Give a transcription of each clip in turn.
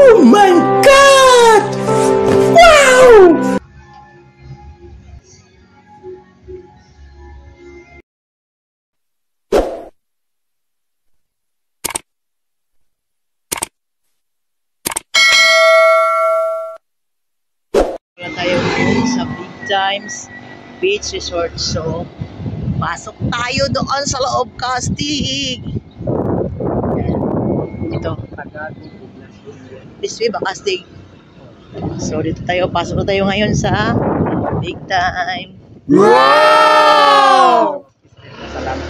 Oh my God! Wow! Tayo ngayon sa Big Times Beach Resort. So, pasok tayo doon sa loob, Kastig. Ito. This way ba, Kastig? So, dito tayo. Pasok na tayo ngayon sa Big Time. Wow!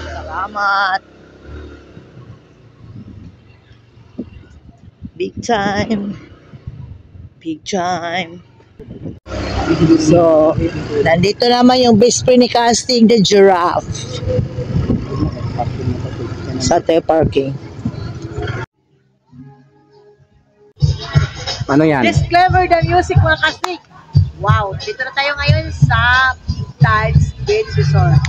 Salamat. Big Time. Big Time. So, nandito naman yung best friend ni Kastig, the giraffe. Sa tayo parking. Ano yan? Disclaimer the music, mga Kastig. Wow, dito na tayo ngayon sa Big Times Beach Resort.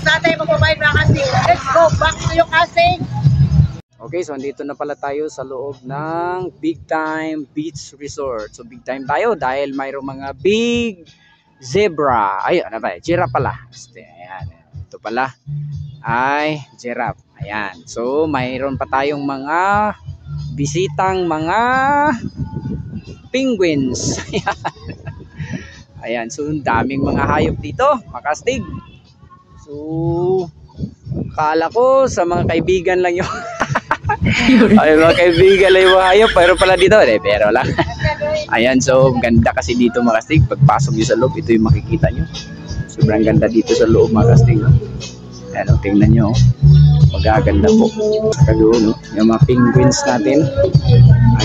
Saan tayo magbabayad, mga Kastig? Let's go back to yung Kastig. Okay, so andito na pala tayo sa loob ng Big Time Beach Resort. So big time tayo dahil mayroong mga big zebra. Ay, ano ba? Giraffe pala. Ayan. Ito pala ay giraffe. Ayan. So mayroon pa tayong mga bisitang mga penguins. Ayan. So daming mga hayop dito, mga Kastig. So kala ko sa mga kaibigan lang yung ay, mga kaibigan lang yung hayop, pero pala dito, pero lang. Ayan, so ganda kasi dito, mga Kastig. Pagpasok nyo sa loob, ito yung makikita nyo. Sobrang ganda dito sa loob, mga Kastig. Ayan, tingnan nyo. Magaganda po. Saka doon, yung mga penguins natin.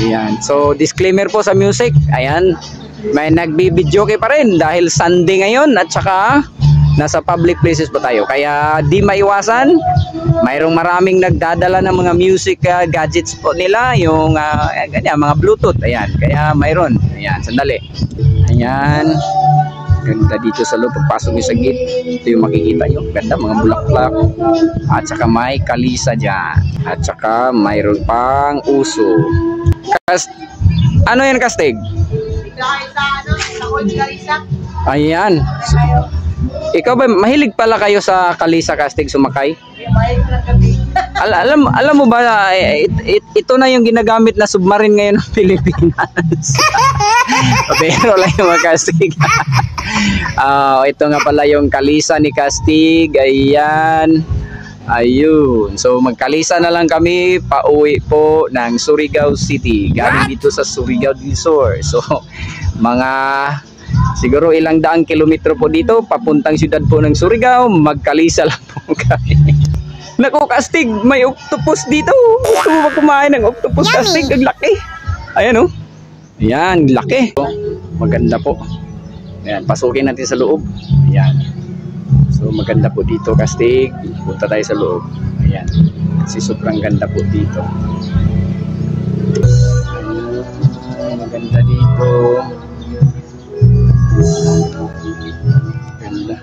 Ayan, so disclaimer po sa music. Ayan, may nagbibidyo pa rin dahil Sunday ngayon at saka nasa public places po tayo, kaya di maiwasan mayroong maraming nagdadala ng mga music gadgets po nila, yung ganyan, mga bluetooth. Ayan, kaya mayroon. Ayan, sandali. Ayan, ganda dito sa loob. Pagpasok nyo sa gate, ito yung makikita nyo. Ganda, mga bulaklak. At saka may kalisa dyan. At saka mayroon pang uso. Ano yan, Kastig? Ayan. Ikaw ba, mahilig pala kayo sa kalisa, Kastig, sumakay? Alam mo ba, ito na yung ginagamit na submarine ngayon ng Pilipinas. Pero lang yung mga Kastig. Ito nga pala yung kalisa ni Kastig. Ayan. Ayun. So magkalisa na lang kami, pauwi po ng Surigao City. Galing dito sa Surigao del Sur. So mga siguro ilang daang kilometro po dito, papuntang siyudad po ng Surigao, magkalisa lang po kami. Naku, Kastig, may octopus dito. Gusto mo ba kumain ng octopus, Kastig? Ang laki. Ayan, oh. Ayan, laki. Maganda po. Ayan, pasukin natin sa loob. Ayan. So, maganda po dito, Kastig. Punta tayo sa loob. Ayan. Kasi sobrang ganda po dito. Ayan, maganda dito. Ganda.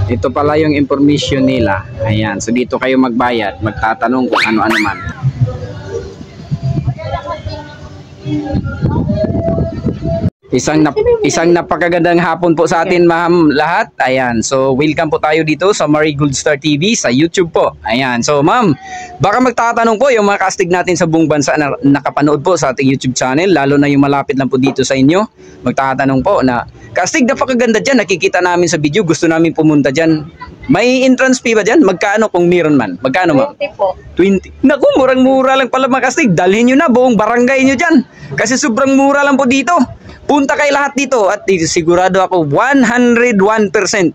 Ito pala yung information nila. Ayan, so dito kayo magbayad, magtatanong kung ano-ano man. Isang napakagandang hapon po sa atin, ma'am, lahat. Ayan, so welcome po tayo dito sa Marigold Star TV sa YouTube po. Ayan, so ma'am, baka magtatanong po yung mga Kastig natin sa buong bansa na nakapanood po sa ating YouTube channel, lalo na yung malapit lang po dito sa inyo. Magtatanong po na, Kastig, napakaganda dyan, nakikita namin sa video, gusto namin pumunta dyan. May entrance fee ba dyan? Magkano kung meron man? Magkano, ma'am? 20 po. 20. Naku, murang-mura lang pala, mga Kastig. Dalhin nyo na buong barangay nyo dyan. Kasi sobrang mura lang po dito. Punta kayo lahat dito at sigurado ako 101%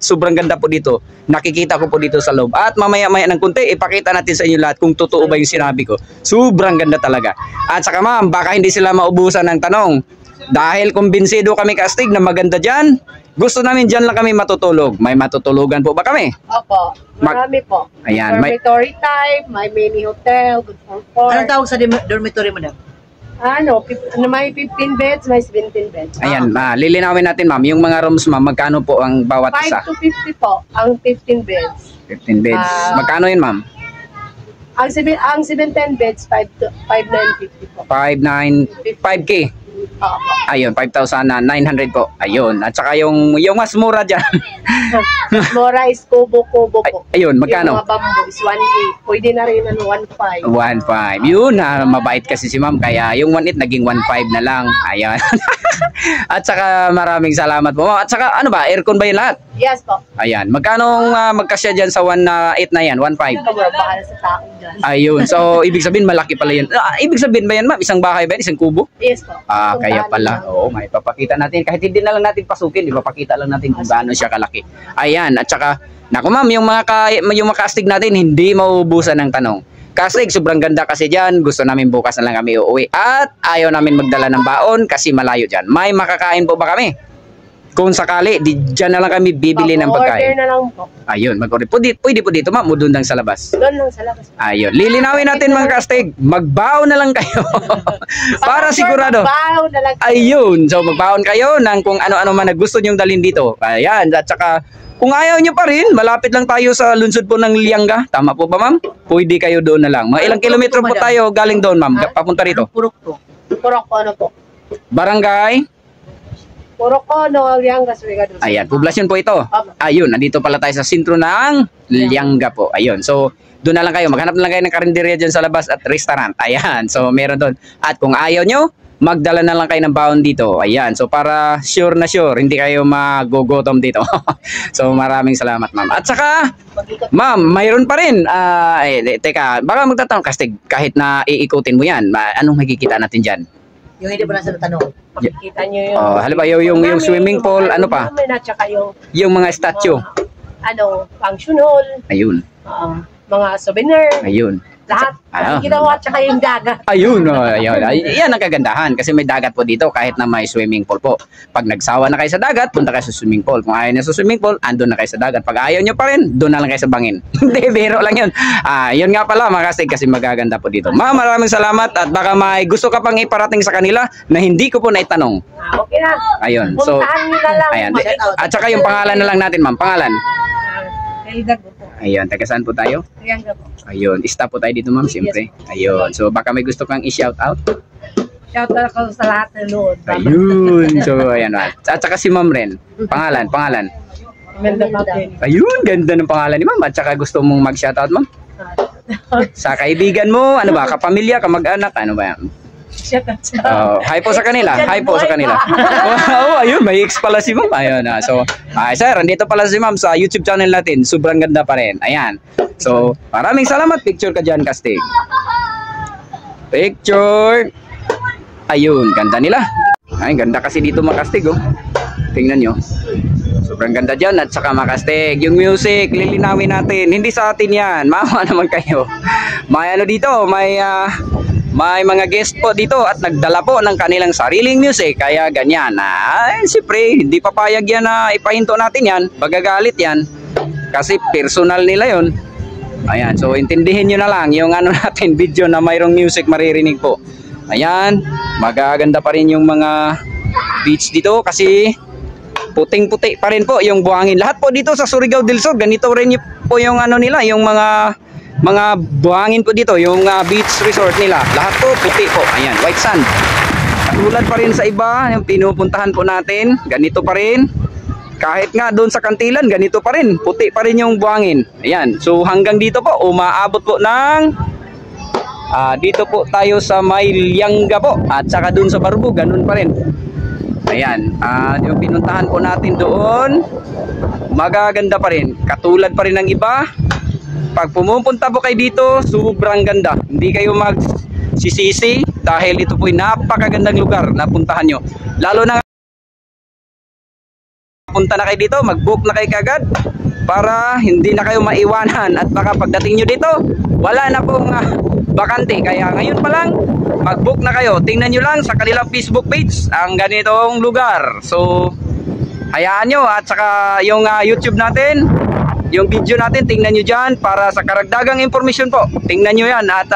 sobrang ganda po dito. Nakikita ko po dito sa loob. At mamaya-maya ng kunti, ipakita natin sa inyo lahat kung totoo ba yung sinabi ko. Sobrang ganda talaga. At saka ma'am, baka hindi sila maubusan ng tanong. Dahil kumbinsido kami, Kastig, na maganda dyan, gusto namin dyan lang kami matutulog. May matutulugan po ba kami? Opo, marami po. Ayan, dormitory type, may mini hotel, good for four. Anong tawag sa dormitory mo, madam? May 15 beds, may 17 beds. Ayan, lilinawin natin ma'am, yung mga rooms ma'am, magkano po ang bawat 5 isa? to 50 po, ang 15 beds. 15 beds. Magkano yun ma'am? Ang 17 beds, 5,950 po. 5K. Oo. Ayun, 5,900 po. Ayun. At saka yung mas mura dyan. Mora is kubo-kubo po. Ayun, magkano? Yung mga bamboo is 1.8. Pwede na rin 1.5. 1.5. Yun, mabait kasi si ma'am. Kaya yung 1.8 naging 1.5 na lang. Ayun. At saka maraming salamat po. At saka ano ba, aircon ba yun lahat? Yes po. Ayan. Magkano magkasya dyan sa 1.8 na yan? 1.5? Kamura, bahala sa tao dyan. Ayun. So, ibig sabihin malaki pala yun. Ibig sabihin ba yan ma'am? Isang bahay ba yan? Isang kubo? Yes po. Kaya pala. Oo, may papakita natin. Kahit hindi na lang natin pasukin, ipapakita lang natin kung gaano siya kalaki. Ayan, at saka, naku ma'am, yung mga kastig natin, hindi mauubusan ng tanong. Kastig, sobrang ganda kasi dyan. Gusto namin bukas na lang kami uuwi. At ayaw namin magdala ng baon kasi malayo dyan. May makakain po ba kami? Kung sakali, dyan na lang kami bibili ng pagkain. Order na lang po. Ayun, mag-order. Pwede po dito ma'am, o doon lang sa labas? Doon lang sa labas. Ayun, lilinawin natin mga kastig. Magbaon na lang kayo. Para sigurado. Magbaon na lang. Ayun, so magbaon kayo ng kung ano-ano man na gusto nyong dalhin dito. Ayan, at saka kung ayaw nyo pa rin, malapit lang tayo sa lungsod po ng Lianga. Tama po ba ma'am? Pwede kayo doon na lang. Mga ilang kilometro po tayo galing doon ma'am, papunta rito? Purok po. Purok po, ano po? Barangay? Purok po, no, Lianga, Surigado. Ayan, poblasyon po ito. Ayun, nandito pala tayo sa sentro ng Lianga po. Ayun, so doon na lang kayo. Maghanap na lang kayo ng karinderya dyan sa labas at restaurant. Ayan, so meron doon. At kung ayaw nyo, magdala na lang kayo ng baon dito. Ayan, so para sure na sure, hindi kayo magugutom dito. So maraming salamat ma'am. At saka, ma'am, mayroon pa rin. Teka, baka magtatanong kastig, kahit na iikutin mo yan, anong makikita natin dyan? Yung hindi po nasa tanong. Makikita nyo yung... Halimbawa yung swimming pool, ano pa? At saka yung mga statue. Function hall. Ayun. Mga souvenir. Ayun. Lahat. Ginawa at saka yung dagat. Ayun. Ayun. Yan ang kagandahan kasi may dagat po dito kahit na may swimming pool po. Pag nagsawa na kayo sa dagat, punta kayo sa swimming pool. Kung ayaw nyo sa swimming pool, andun na kayo sa dagat. Pag ayaw nyo pa rin, doon na lang kayo sa bangin. Hindi, biro lang yun. Yun nga pala mga kastig kasi magaganda po dito. Maraming salamat at baka may gusto ka pang iparating sa kanila na hindi ko po naitanong. Okay na. Ayun. So, puntahan nyo na lang. ayan. At saka yung pangalan na lang natin ma'am. Pangalan? Helga po. Ayun. Taga saan po tayo? Helga po. Ayun, stop po tayo dito ma'am, siyempre. Ayun, so baka may gusto kang i-shout out. Shout out ako sa lahat ng lood. Ayun, so ayan. At saka si ma'am Ren, pangalan. Ayun, ganda ng pangalan ni ma'am. At saka gusto mong mag-shout out ma'am? Sa kaibigan mo, ano ba, kapamilya, kamag-anak, ano ba yan? Hi po sa kanila. Hi po sa kanila. Ayun, may ex pala si ma'am. Ayun na. So, sir, andito pala si ma'am sa YouTube channel natin. Sobrang ganda pa rin. Ayan. So, maraming salamat. Picture ka dyan, kastig. Picture. Ayun, ganda nila. Ay, ganda kasi dito mga kastig, oh. Tingnan nyo. Sobrang ganda dyan. At saka mga kastig, yung music, lilinawin natin. Hindi sa atin yan. Maawa naman kayo. May ano dito, may mga guest po dito at nagdala po ng kanilang sariling music. Kaya ganyan. Siyempre, hindi papayag yan na ipahinto natin yan. Bagagalit yan. Kasi personal nila yon. Ayan. So, intindihin nyo na lang yung ano natin, video na mayroong music maririnig po. Ayan. Magaganda pa rin yung mga beach dito kasi puting-puti pa rin po yung buhangin. Lahat po dito sa Surigao del Sur, ganito rin po yung ano nila, yung mga buhangin po dito, yung beach resort nila. Lahat po puti po. Ayan, white sand. Katulad pa rin sa iba, yung pinupuntahan po natin, ganito pa rin. Kahit nga doon sa Kantilan, ganito pa rin. Puti pa rin yung buhangin. Ayan, so hanggang dito po, umaabot po ng dito po tayo sa may Lianga po. At saka doon sa Barbu, ganun pa rin. Ayan, yung pinuntahan po natin doon, magaganda pa rin. Katulad pa rin ng iba. Pag pumupunta po kayo dito, sobrang ganda. Hindi kayo magsisisi dahil ito po ay napakagandang lugar na puntahan nyo. Lalo na punta na kayo dito, mag-book na kayo kagad para hindi na kayo maiwanan. At baka pagdating nyo dito, wala na pong bakante. Kaya ngayon pa lang, mag-book na kayo. Tingnan nyo lang sa kanilang Facebook page ang ganitong lugar. So, hayaan nyo. At saka yung YouTube natin, yung video natin, tingnan nyo dyan para sa karagdagang informasyon po. Tingnan nyo yan at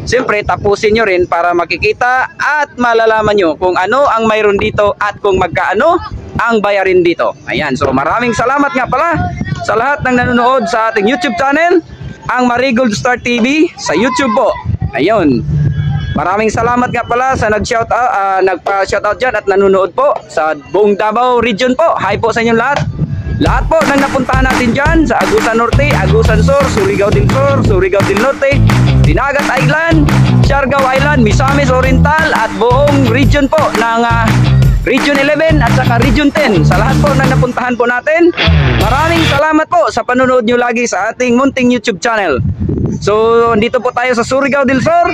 siyempre tapusin nyo rin para makikita at malalaman nyo kung ano ang mayroon dito at kung magkaano ang bayarin dito. Ayan, so maraming salamat nga pala sa lahat ng nanonood sa ating YouTube channel, ang Marigold Star TV sa YouTube po. Ayun, maraming salamat nga pala sa nagpa-shoutout dyan at nanonood po sa buong Davao region po. Hi po sa inyong lahat. Lahat po ng napuntahan natin dyan sa Agusan Norte, Agusan Sur, Surigao del Sur, Surigao del Norte, Dinagat Island, Siargao Island, Misamis Oriental at buong region po ng Region 11 at saka Region 10. Sa lahat po ng napuntahan po natin, maraming salamat po sa panonood nyo lagi sa ating munting YouTube channel. So, dito po tayo sa Surigao del Sur.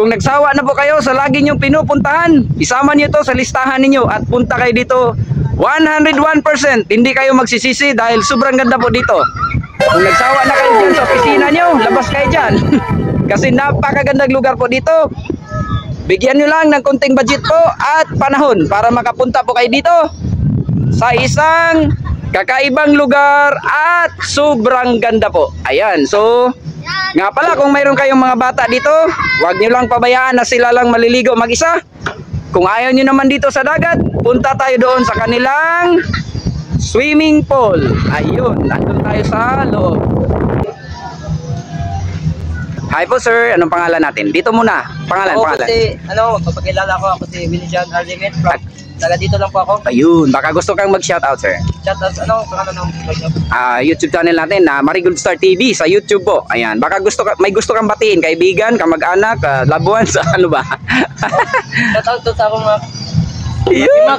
Kung nagsawa na po kayo sa lagi nyong pinupuntahan, isama nyo ito sa listahan ninyo at punta kayo dito 101%. Hindi kayo magsisisi dahil sobrang ganda po dito. Kung nagsawa na kayo dyan sa opisina nyo, labas kayo dyan. Kasi napakagandang lugar po dito. Bigyan nyo lang ng konting budget po at panahon para makapunta po kayo dito sa isang kakaibang lugar at sobrang ganda po. Ayan, so nga pala, kung mayroon kayong mga bata dito, huwag nyo lang pabayaan na sila lang maliligo mag-isa. Kung ayaw nyo naman dito sa dagat, punta tayo doon sa kanilang swimming pool. Ayun, nandun tayo sa loob. Hi po sir, anong pangalan natin? Dito muna, pangalan. Kasi, papakilala ko ako si William Arlimet from taga dito lang po ako. Ayun, baka gusto kang mag-shoutout sir. Shoutout, pangalan ng YouTube channel natin na Marigold Star TV sa YouTube po. Ayan, baka may gusto kang batiin, kaibigan, kamag-anak, loved ones, ano ba? Shoutout to sa akong mga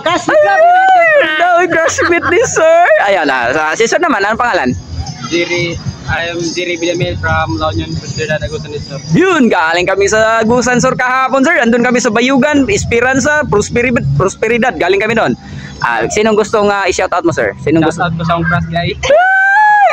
classmate ni sir. Ayan si sir naman, anong pangalan? I am Jerry Villamil from La Union, Prosperidad, Agusan Sur. Yun, galing kami sa Agusan Sur kahapon sir. Andun kami sa Bayugan, Esperanza, Prosperidad. Galing kami doon. Sinong gustong i-shoutout mo sir? Sinong gusto? Shoutout ko sa akong crush guy.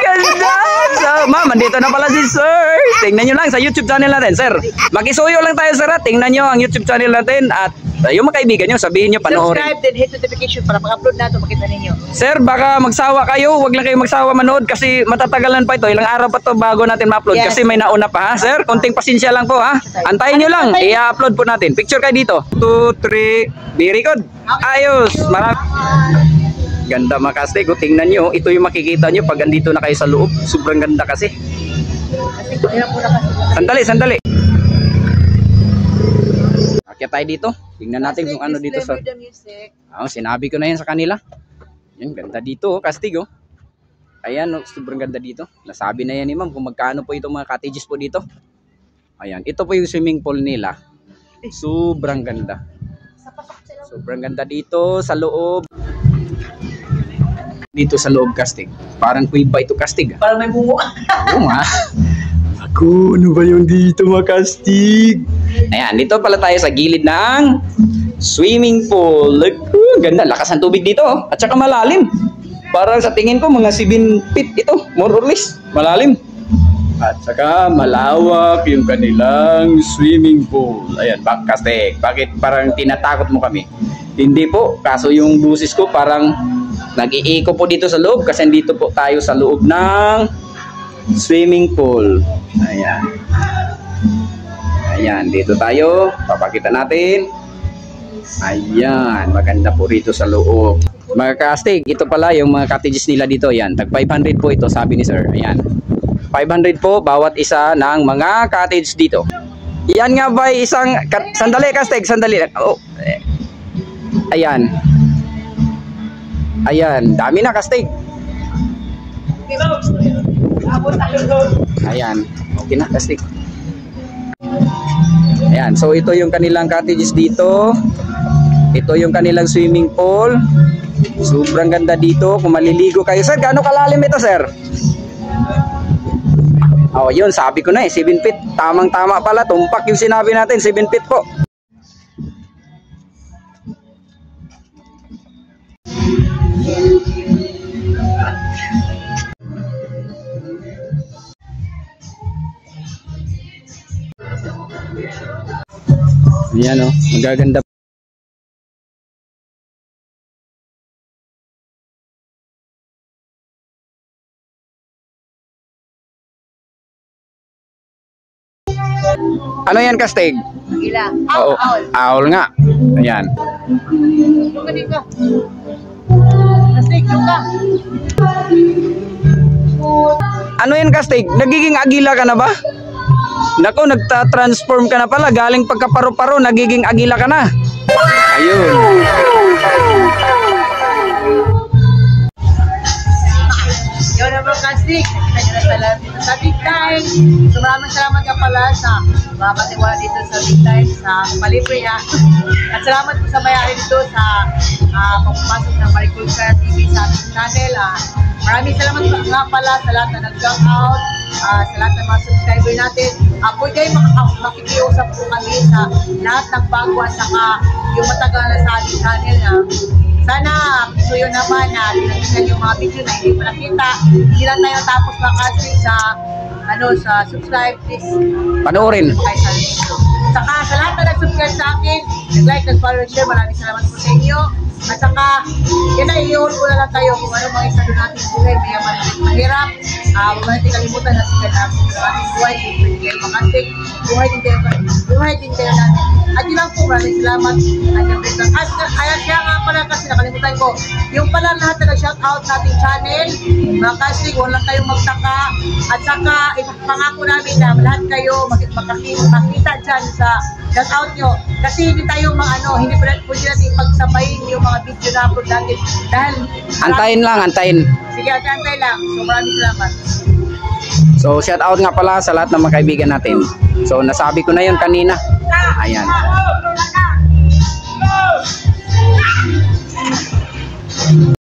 Ganda! So, ma'am, andito na pala si sir. Tingnan nyo lang sa YouTube channel natin, sir. Mag-isuyo lang tayo, sir. Tingnan nyo ang YouTube channel natin at yung mga kaibigan nyo, sabihin nyo, panoorin. Subscribe then hit notification para pag-upload na ito, makita ninyo. Sir, baka magsawa kayo. Huwag lang kayo magsawa manood kasi matatagalan pa ito. Ilang araw pa to bago natin ma-upload kasi may nauna pa, ha, sir? Konting pasensya lang po, ha? Antayin nyo lang. I-upload po natin. Picture kayo dito. 2, 3. Very good. Ayos. Ganda mga kastig. Tingnan nyo. Ito yung makikita nyo pag andito na kayo sa loob. Sobrang ganda kasi. Sandali. Akyat tayo dito. Tingnan natin kung ano dito sa... sinabi ko na yan sa kanila. Yan, ganda dito, kastig oh. Ayan, sobrang ganda dito. Nasabi na yan ni ma'am kung magkano po itong mga cottages po dito. Ayan, ito po yung swimming pool nila. Sobrang ganda. Sobrang ganda dito sa loob. Dito sa loob, kastig. Parang kuiba ito, kastig. Parang may bungo. Oo nga. Ako, ano ba yung dito mga kastig? Ayan, dito pala tayo sa gilid ng swimming pool. Look, ganda, lakas ng tubig dito. At saka malalim. Parang sa tingin ko mga 7 feet ito, more or less. Malalim. At saka malawak yung kanilang swimming pool. Ayan, kastig. Bakit parang tinatakot mo kami? Hindi po, kaso yung busis ko parang nag-iiko po dito sa loob kasi dito po tayo sa loob ng swimming pool. Ayan. Ayan, dito tayo. Papakita natin. Ayan, maganda po rito sa loob. Mga kastig, ito pala yung mga cottages nila dito. Ayan, tag 500 po ito sabi ni sir. Ayan. 500 po bawat isa ng mga cottage dito. Yan nga ba isang... Sandali kastig, sandali. Oh. Ayan. Ayan, dami na kastig. Ayan, okay na kastig. Ayan, so ito yung kanilang cottages dito. Ito yung kanilang swimming pool. Sobrang ganda dito. Kung maliligo kayo, sir, gaano kalalim ito, sir? Oh, yun, sabi ko na 7 feet. Tamang-tama pala, tumpak yung sinabi natin, 7 feet po. Ayan o, magaganda. Ano yan, Kastig? Ila. Oo, owl nga. Ayan. Yung ka dito. Kastig, yung ka. Ano yan, Kastig? Nagiging agila ka na ba? Nako, nagta-transform ka na pala. Galing pagkaparo-paro, nagiging agila ka na. Ayun. Yun na mga Kastig. Nakita nyo na pala dito sa Big Time. So maraming salamat nga pala sa mga katiwala dito sa Big Time, sa Palibre ha. At salamat po sa mayari dito sa pagpapasok ng Maricultura TV sa ating channel. Maraming salamat nga pala sa lahat na nag-jump out, sa lahat ng mga subscriber natin. Pwede kayo makikiusap po kami sa lahat ng bago at saka yung matagal na sa ating channel na sana suyo naman na tinagin yung mga video na hindi mo nakita. Hindi lang tayo tapos makasig sa sa subscribe, please. Panoorin. Saka sa lahat na nag-subscribe sa akin, nag-like, nag-follow, share, maraming salamat po sa inyo. At saka, yan na, i-hold ko na lang kayo kung ano mga isa doon natin buhay, may mahirap. Huwag natin kalimutan na siya na sa ating buhay, kung pwede kayo makasig, buhay din kayo natin. At yun lang po, maraming salamat. At kaya nga pala kasi nakalimutan ko, yung pala lahat na nag-shoutout nating channel, mga kasig, huwag lang kayong magtaka. At saka, ipapangako namin na lahat kayo makita dyan sa shoutout nyo. Kasi hindi tayo hindi pwede natin pagsabayin yung mga video na upload natin. Dahil, Antayin lang, antayin. sige, antay lang. So, maraming salamat. So, shout out nga pala sa lahat ng mga kaibigan natin. So, nasabi ko na yun kanina. Ayan.